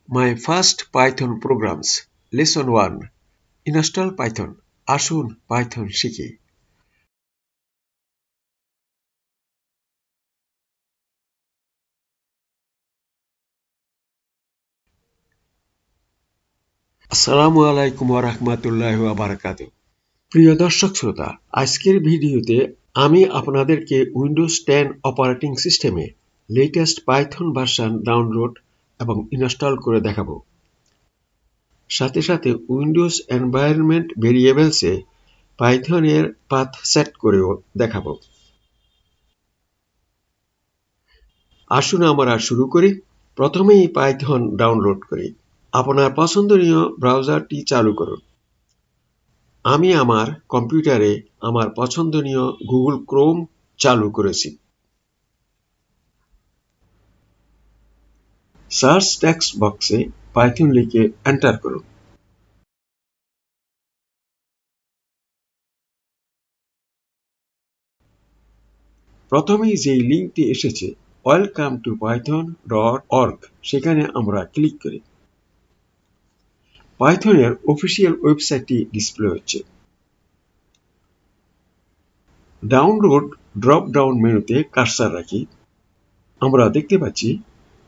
My first Python programs, Lesson 1. Install Python. আসুন Python শিখি। আসসালামু আলাইকুম ওয়া রাহমাতুল্লাহি ওয়া বারাকাতুহু। প্রিয় দর্শক শ্রোতা, আজকের ভিডিওতে আমি আপনাদেরকে উইন্ডোজ 10 অপারেটিং সিস্টেমে লেটেস্ট পাইথন ভার্সন ডাউনলোড এবং ইনস্টল করে দেখাবো। সাথে সাথে উইন্ডোজ এনভায়রনমেন্ট ভেরিয়েবলসে পাইথনের পাথ সেট করেও দেখাবো। আসুন আমরা শুরু করি। প্রথমেই পাইথন ডাউনলোড করি। আপনার পছন্দনীয় ব্রাউজারটি চালু করুন। আমি আমার কম্পিউটারে আমার পছন্দনীয় গুগল ক্রোম চালু করেছি। সার্চ টেক্সট বক্সে পাইথন লিখে এন্টার করুন। প্রথমেই যেই লিঙ্কটি এসেছে ওয়েলকাম টু python.org সেখানে আমরা ক্লিক করি। পাইথনের অফিসিয়াল ওয়েবসাইটটি ডিসপ্লে হচ্ছে। ডাউনলোড ড্রপ ডাউন মেনুতে কার্সার রাখি। আমরা দেখতে পাচ্ছি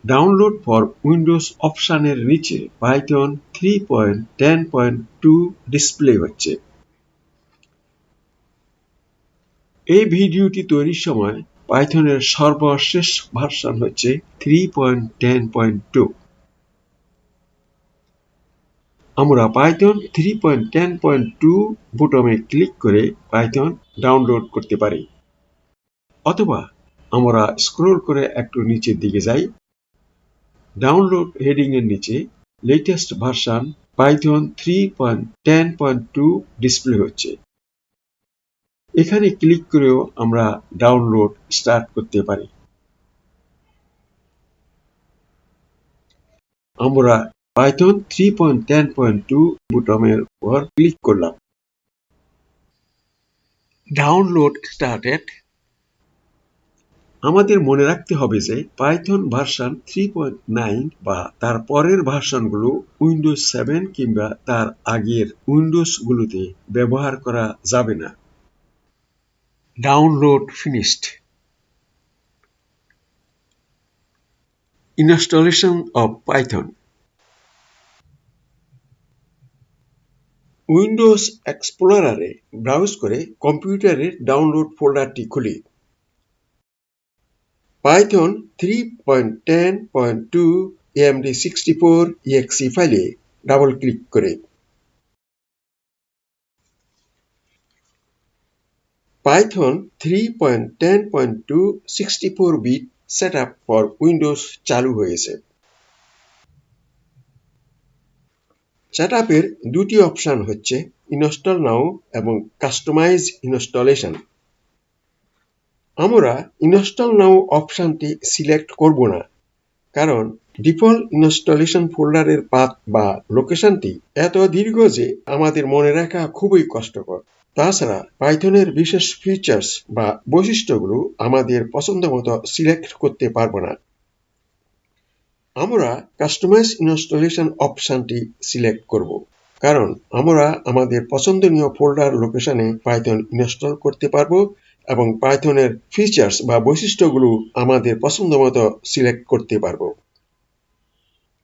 ডাউনলোড ফর উইন্ডোজ অপশনের নিচে পাইথন 3.10.2 ডিসপ্লে হচ্ছে। এই ভিডিওটি তৈরির সময় পাইথনের সর্বশেষ ভার্সন হচ্ছে 3.10.2। আমরা পাইথন 3.10.2 বুটমে ক্লিক করে পাইথন ডাউনলোড করতে পারি, অথবা আমরা স্ক্রল করে একটু নিচের দিকে যাই। ডাউনলোড হেডিং এর নিচে লেটেস্ট ভার্সন পাইথন 3.10.2 ডিসপ্লে হচ্ছে। এখানে ক্লিক করেও আমরা ডাউনলোড স্টার্ট করতে পারি। আমরা পাইথন 3.10.2 বুটমের উপর ক্লিক করলাম। Download started. আমাদের মনে রাখতে হবে যে পাইথন ভার্সন 3.9 বা তার পরের ভার্সনগুলো উইন্ডোজ 7 কিংবা তার আগের উইন্ডোজগুলোতে ব্যবহার করা যাবে না। Download finished. Installation of Python. Windows এক্সপ্লোরারে ব্রাউজ করে কম্পিউটারের ডাউনলোড ফোল্ডারটি খুলি। পাইথন 3.10.2 amd64 exe ফাইলে ডাবল ক্লিক করে পাইথন 3.10.2 64-বিট সেটআপ ফর উইন্ডোজ চালু হয়েছে। সেটআপের দুটি অপশন হচ্ছে ইনস্টল নাও এবং কাস্টমাইজ ইনস্টলেশন। আমরা ইনস্টল নাও অপশনটি সিলেক্ট করব না, কারণ ডিফল্ট ইনস্টলেশন ফোল্ডারের পাথ বা লোকেশনটি এত দীর্ঘ যে আমাদের মনে রাখা খুবই কষ্টকর। তাছাড়া পাইথনের বিশেষ ফিচার্স বা বৈশিষ্ট্যগুলো আমাদের পছন্দ মতো সিলেক্ট করতে পারবো না। আমরা কাস্টমাইজ ইনস্টলেশন অপশনটি সিলেক্ট করব, কারণ আমরা আমাদের পছন্দনীয় ফোল্ডার লোকেশনে পাইথন ইনস্টল করতে পারবো এবং পাইথনের ফিচার্স বা বৈশিষ্ট্যগুলো আমাদের পছন্দ মতো সিলেক্ট করতে পারবো।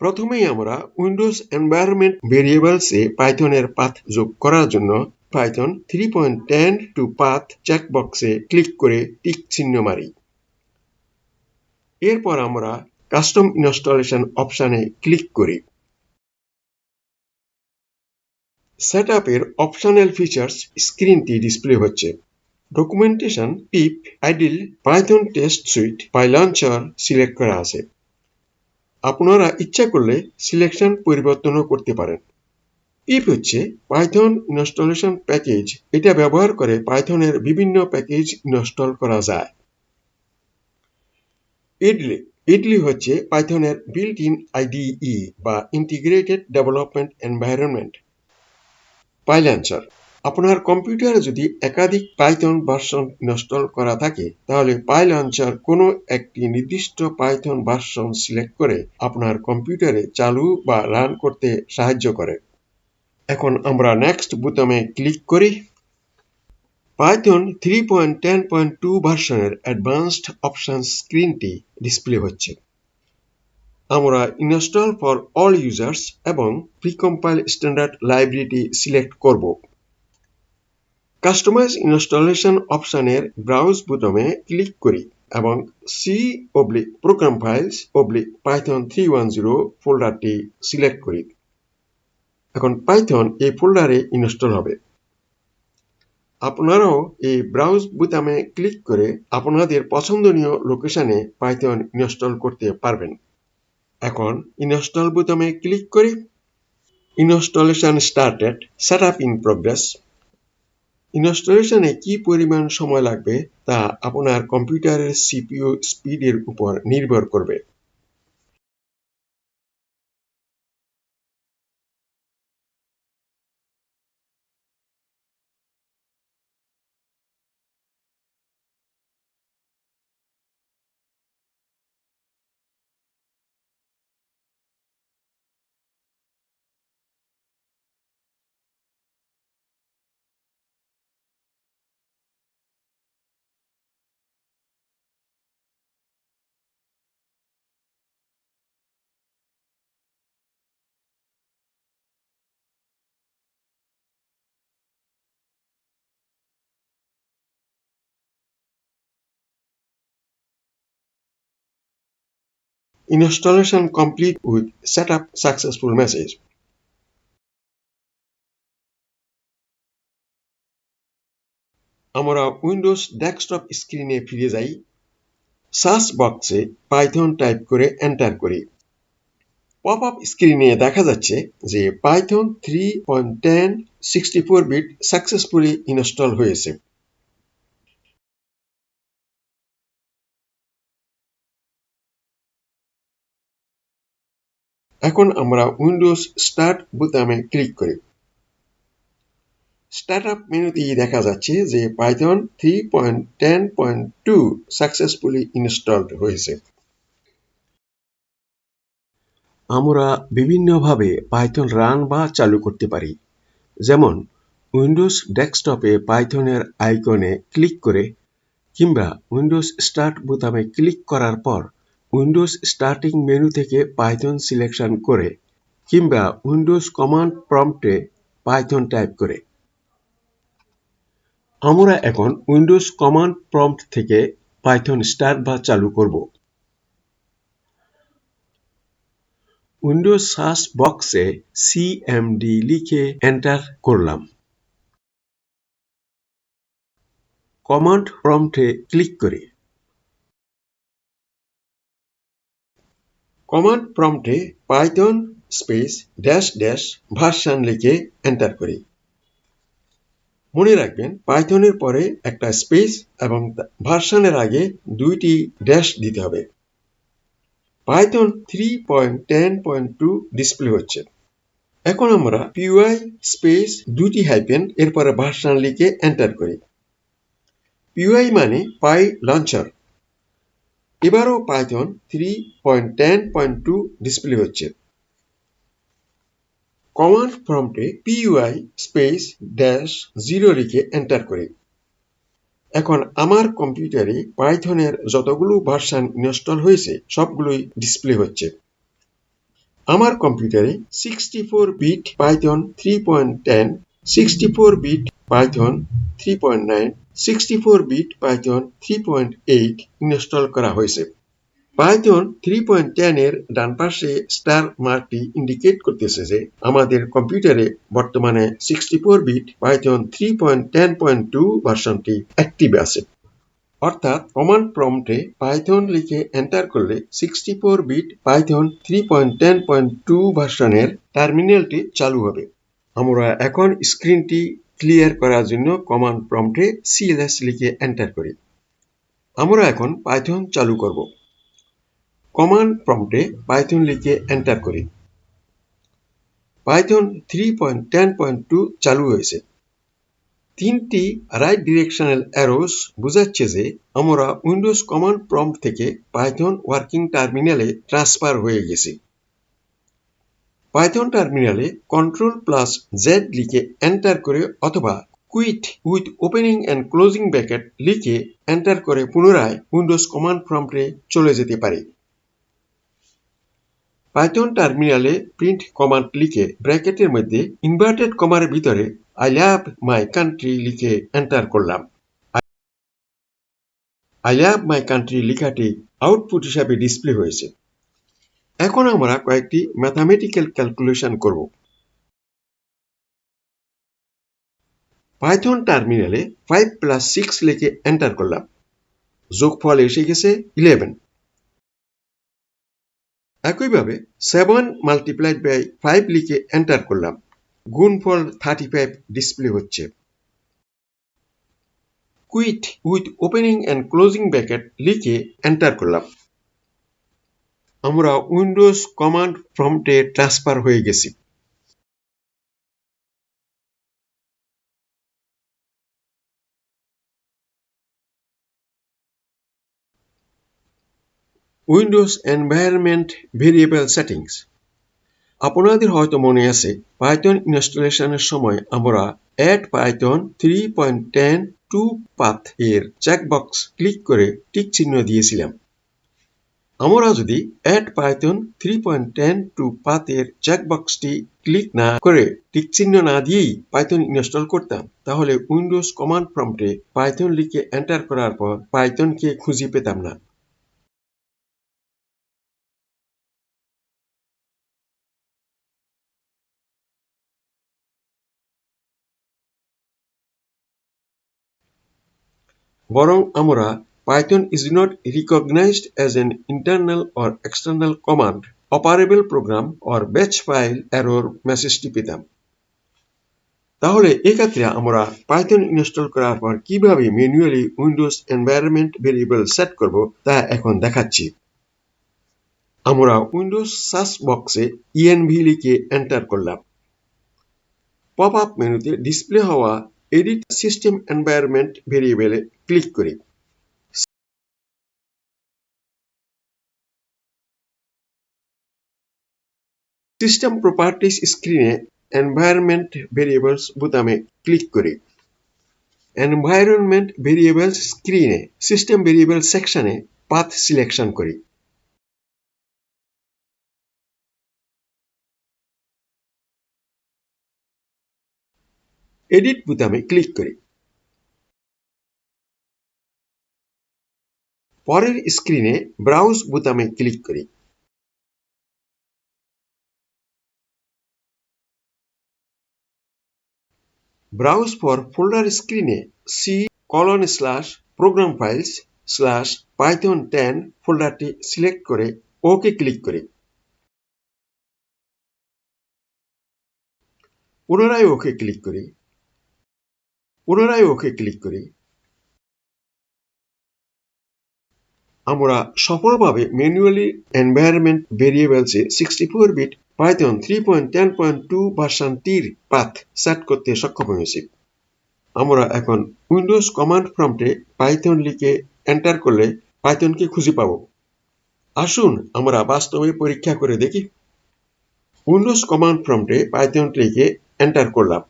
প্রথমেই আমরা উইন্ডোজ এনভায়রনমেন্ট ভেরিয়েবলসে পাইথনের পাথ যোগ করার জন্য পাইথন 3.10 টু পাথ চেকবক্সে ক্লিক করে টিক চিহ্ন মারি। এরপর আমরা কাস্টম ইনস্টলেশন অপশনে ক্লিক করি। সেটআপের অপশনাল ফিচার্স স্ক্রিনটি ডিসপ্লে হচ্ছে। Documentation, pip, IDLE, Python test suite, py launcher select করা আছে। আপনারা ইচ্ছা করলে সিলেকশন পরিবর্তনও করতে পারেন। পিপ হচ্ছে পাইথন ইনস্টলেশন প্যাকেজ। এটা ব্যবহার করে পাইথনের বিভিন্ন প্যাকেজ ইনস্টল করা যায়। ইডলি হচ্ছে পাইথনের বিল্ট ইন IDE বা ইন্টিগ্রেটেড ডেভেলপমেন্ট এনভায়রনমেন্ট। পাইলঞ্চার আপনার কম্পিউটারে যদি একাধিক পাইথন ভার্সন ইনস্টল করা থাকে তাহলে পাইলঞ্চার কোনো একটি নির্দিষ্ট পাইথন ভার্সন সিলেক্ট করে আপনার কম্পিউটারে চালু বা রান করতে সাহায্য করে। এখন আমরা নেক্সট বোতামে ক্লিক করি। পাইথন 3.10.2 ভার্সনের অ্যাডভান্সড অপশন স্ক্রিনটি ডিসপ্লে হচ্ছে। আমরা ইনস্টল ফর অল ইউজার্স এবং প্রিকম্পাইল স্ট্যান্ডার্ড লাইব্রেরিটি সিলেক্ট করব। কাস্টমাইজ ইনস্টলেশন অপশনের ব্রাউজ বোতামে ক্লিক করি এবং C/Program Files/Python 310 ফোল্ডারটি সিলেক্ট করি। এখন পাইথন এই ফোল্ডারে ইনস্টল হবে। আপনারাও এই ব্রাউজ বোতামে ক্লিক করে আপনাদের পছন্দনীয় লোকেশনে পাইথন ইনস্টল করতে পারবেন। এখন ইনস্টল বোতামে ক্লিক করি। Installation started, setup in progress. ইনস্টলেশনে কি পরিমাণ সময় লাগবে তা আপনার কম্পিউটারের CPU স্পিডের উপর নির্ভর করবে। Installation complete with setup successful message. আমরা উইন্ডোজ ডেস্কটপ স্ক্রিনে ফিরে যাই। সার্চ বক্সে পাইথন টাইপ করে এন্টার করি। পপআপ স্ক্রিনে দেখা যাচ্ছে যে পাইথন 3.10 64 বিট সাকসেসফুলি ইনস্টল হয়েছে। এখন আমরা উইন্ডোজ স্টার্ট বোতামে ক্লিক করি। স্টার্টআপ মেনুতে দেখা যাচ্ছে যে পাইথন 3.10.2 সাকসেসফুলি ইনস্টলড হয়েছে। আমরা বিভিন্নভাবে পাইথন রান বা চালু করতে পারি, যেমন উইন্ডোজ ডেস্কটপে পাইথনের আইকনে ক্লিক করে কিংবা উইন্ডোজ স্টার্ট বোতামে ক্লিক করার পর উইন্ডোজ স্টার্টিং মেনু থেকে পাইথন সিলেকশন করে কিংবা উইন্ডোজ কমান্ড প্রম্পটে পাইথন টাইপ করে। আমরা এখন উইন্ডোজ কমান্ড প্রম্পট থেকে পাইথন স্টার্ট বা চালু করব। উইন্ডোজ সার্চ বক্সে CMD লিখে এন্টার করলাম। কমান্ড প্রম্পটে ক্লিক করি। কমান্ড প্রম্পটে পাইথন স্পেস -- ভার্সন লিখে এন্টার করি। মনে রাখবেন পাইথনের পরে একটা স্পেস এবং ভার্সনের আগে দুইটি ড্যাশ দিতে হবে। পাইথন 3.10.2 ডিসপ্লে হচ্ছে। এখন আমরা py স্পেস দুটি হাইফেন এরপরে ভার্সন লিখে এন্টার করি। py মানে পাই লঞ্চার। এবারও পাইথন 3.10.2 ডিসপ্লে হচ্ছে। কমান্ড প্রম্পটে py স্পেস -0 লিখে এন্টার করি। এখন আমার কম্পিউটারে পাইথনের যতগুলো ভার্সন ইনস্টল হয়েছে সবগুলোই ডিসপ্লে হচ্ছে। আমার কম্পিউটারে 64 bit Python 3.10, 64 bit Python 3.9, 64 bit Python 3.8 install করা হয়েছে। পাইথন 3.10 এর ডান পাশে স্টার মার্কটি ইন্ডিকেট করতেছে যে আমাদের কম্পিউটারে বর্তমানে 64 বিট পাইথন 3.10.2 ভার্সনটি অ্যাক্টিভ আছে। অর্থাৎ কমান্ড প্রম্পটে পাইথন লিখে এন্টার করলে 64 বিট পাইথন 3.10.2 ভার্সনের টার্মিনালটি চালু হবে। আমরা এখন স্ক্রিনটি ক্লিয়ার করার জন্য কমান্ড প্রম্পটে cls লিখে এন্টার করি। আমরা এখন পাইথন চালু করব। কমান্ড প্রম্পটে পাইথন লিখে এন্টার করি। পাইথন 3.10.2 চালু হয়েছে। তিনটি রাইট ডিরেকশনাল অ্যারোস বোঝাচ্ছে যে আমরা উইন্ডোজ কমান্ড প্রম্পট থেকে পাইথন ওয়ার্কিং টার্মিনালে ট্রান্সফার হয়ে গেছি। পাইথন টার্মিনালে Ctrl+Z লিখে এন্টার করে অথবা quit with opening and closing bracket লিখে এন্টার করে পুনরায় উইন্ডোজ কমান্ড প্রম্পটে চলে যেতে পারি। পাইথন টার্মিনালে প্রিন্ট কমান্ড লিখে ব্র্যাকেটের মধ্যে ইনভার্টেড কমার ভিতরে আই লাভ মাই কান্ট্রি লিখে এন্টার করলাম। আই লাভ মাই কান্ট্রি লেখাটি আউটপুট হিসাবে ডিসপ্লে হয়েছে। এখন আমরা কয়েকটি ম্যাথমেটিক্যাল ক্যালকুলেশন করব। পাইথন টার্মিনালে 5+6 লিখে এন্টার করলাম। যোগফল এসে গেছে 11। একইভাবে 7 মাল্টিপ্লাইড বাই 5 লিখে এন্টার করলাম। গুণফল 35 ডিসপ্লে হচ্ছে। Quit with opening and closing bracket লিখে এন্টার করলাম। আমরা উইন্ডোজ কমান্ড প্রম্পটে ট্রান্সফার হয়ে গেছি। Windows environment variable settings. আপনাদের হয়তো মনে আছে পাইথন ইনস্টলেশনের সময় আমরা অ্যাড পাইথন 3.10 টু পাথ এর চেকবক্স ক্লিক করে টিক চিহ্ন দিয়েছিলাম। আমরা যদি অ্যাড পাইথন 3.10 টু পাথ এর চেকবক্সটি ক্লিক না করে টিক চিহ্ন না দিয়েই পাইথন ইনস্টল করতাম, তাহলে উইন্ডোজ কমান্ড প্রম্পটে পাইথন লিখে এন্টার করার পর পাইথনকে খুঁজে পেতাম না। বরং আমরা Python is not recognized as an internal or external command, operable program or batch file error মেসেজটি পেতাম। তাহলে এক্ষেত্রে আমরা Python ইনস্টল করার পর কিভাবে manually Windows environment variable set করব তা এখন দেখাচ্ছি। আমরা উইন্ডোজ সার্চ বক্সে env লিখে এন্টার করলাম। পপ আপ মেনুতে ডিসপ্লে হওয়া এডিট সিস্টেম এনভায়রনমেন্ট ভেরিয়েবলে ক্লিক করি। সিস্টেম প্রপার্টিজ স্ক্রিনে এনভায়রনমেন্ট ভেরিয়েবলস বোতামে ক্লিক করি। এনভায়রনমেন্ট ভেরিয়েবলস স্ক্রিনে সিস্টেম ভেরিয়েবল সেকশনে পাথ সিলেকশন করি। এডিট বোতামে ক্লিক করি। পরের স্ক্রিনে ব্রাউজ বোতামে ক্লিক করি। ব্রাউজ ফর ফোল্ডার স্ক্রিনে C:/program files/python10 ফোল্ডারটি সিলেক্ট করে ওকে ক্লিক করি। পুনরায় ওকে ক্লিক করি। পুনরায় ওকে ক্লিক করি। আমরা সফলভাবে ম্যানুয়ালি এনভায়রনমেন্ট ভেরিয়েবলসে 64-বিট পাইথন 3.10.2 ভার্সনটির পাথ সেট করতে সক্ষম হয়েছি। আমরা এখন উইন্ডোজ কমান্ড প্রম্পটে পাইথন লিখে এন্টার করলে পাইথনকে খুঁজে পাব। আসুন আমরা বাস্তবে পরীক্ষা করে দেখি। উইন্ডোজ কমান্ড প্রম্পটে পাইথন লিখে এন্টার করলাম।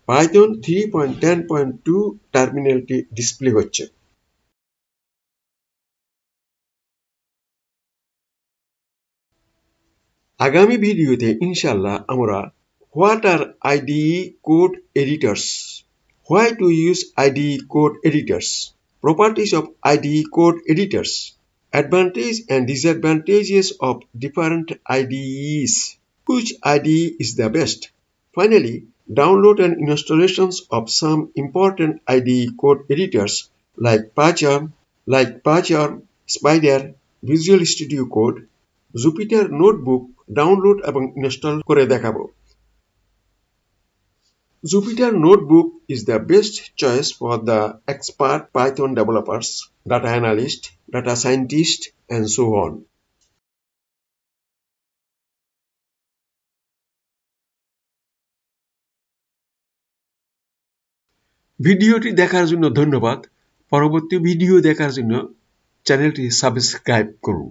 পাইথন 3.10.2 টার্মিনালটি ডিসপ্লে হচ্ছে। আগামী ভিডিওতে ইনশাআল্লাহ আমরা What are IDE code editors? Why to use IDE code editors? Properties of IDE code editors. Advantages and disadvantages of different IDEs. Which IDE is the best? Finally, download and installations of some important IDE code editors like PyCharm, Spyder, Visual Studio Code, Jupyter Notebook download এবং install করে দেখাবো। Jupyter Notebook is the best choice for the expert Python developers, data analysts, data scientists, and so on. ভিডিওটি দেখার জন্য ধন্যবাদ। পরবর্তী video দেখার জন্য চ্যানেলটি সাবস্ক্রাইব করুন।